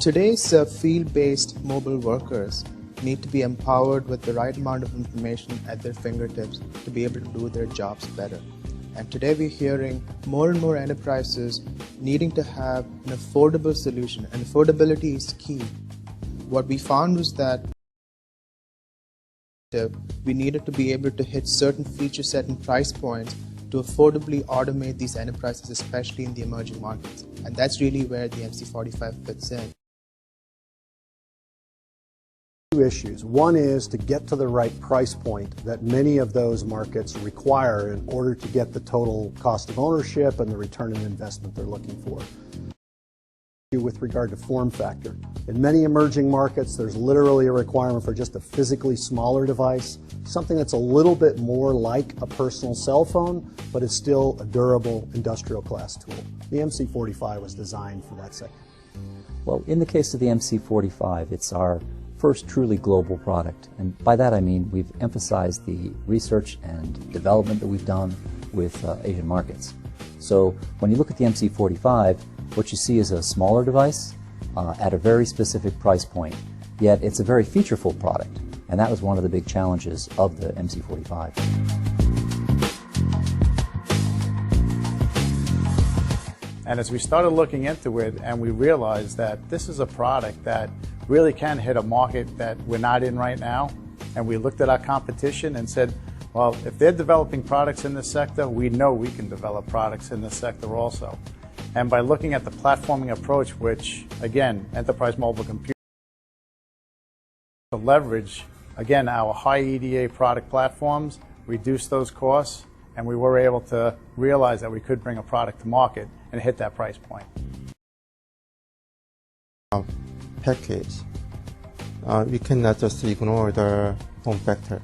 Today's field-based mobile workers need to be empowered with the right amount of information at their fingertips to be able to do their jobs better. And today we're hearing more and more enterprises needing to have an affordable solution, and affordability is key. What we found was that we needed to be able to hit certain feature set and price points to affordably automate these enterprises, especially in the emerging markets. And that's really where the mc45 fits in. Two issues. One is to get to the right price point that many of those markets require in order to get the total cost of ownership and the return on investment they're looking for. With regard to form factor, in many emerging markets there's literally a requirement for just a physically smaller device, something that's a little bit more like a personal cell phone, but is still a durable industrial class tool. The mc45 was designed for that sector. Well, in the case of the mc45, it's our first truly global product, and by that I mean we've emphasized the research and development that we've done with Asian markets. So when you look at the mc45, what you see is a smaller device at a very specific price point, yet it's a very featureful product, and that was one of the big challenges of the mc45. And as we started looking into it, and we realized that this is a product that really can hit a market that we're not in right now, and we looked at our competition and said, well, if they're developing products in this sector, we know we can develop products in this sector also. And by looking at the platforming approach, which, again, enterprise mobile computing, to leverage, again, our high EDA product platforms, reduce those costs, and we were able to realize that we could bring a product to market and hit that price point. Package. We cannot just ignore the form factor.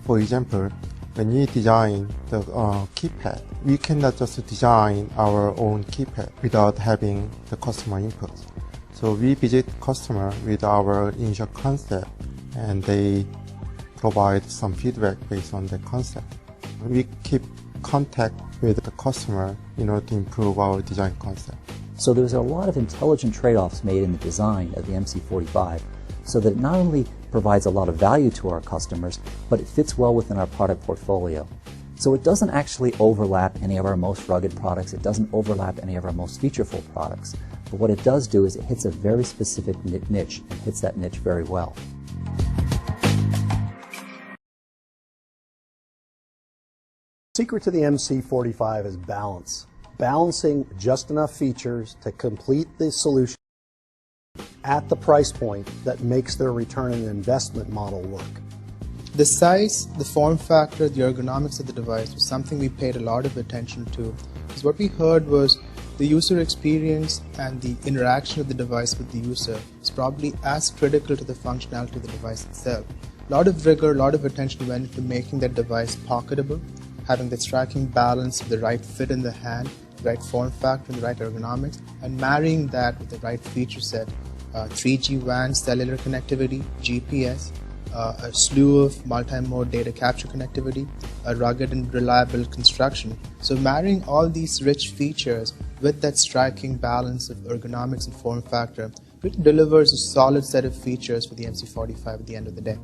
For example, when we design the keypad, we cannot just design our own keypad without having the customer input. So we visit customer with our initial concept, and they provide some feedback based on the concept. We keep contact with the customer in order to improve our design concept. So there's a lot of intelligent trade-offs made in the design of the mc45 so that it not only provides a lot of value to our customers, but it fits well within our product portfolio. So it doesn't actually overlap any of our most rugged products, it doesn't overlap any of our most featureful products, but what it does do is it hits a very specific niche and hits that niche very well. The secret to the mc45 is balance. Balancing just enough features to complete the solution at the price point that makes their return on investment model work. The size, the form factor, the ergonomics of the device was something we paid a lot of attention to, because what we heard was the user experience and the interaction of the device with the user is probably as critical to the functionality of the device itself. A lot of rigor, a lot of attention went into making that device pocketable, having that striking balance of the right fit in the hand, the right form factor and the right ergonomics, and marrying that with the right feature set, 3G WAN, cellular connectivity, GPS, a slew of multi-mode data capture connectivity, a rugged and reliable construction. So marrying all these rich features with that striking balance of ergonomics and form factor really delivers a solid set of features for the mc45 at the end of the day.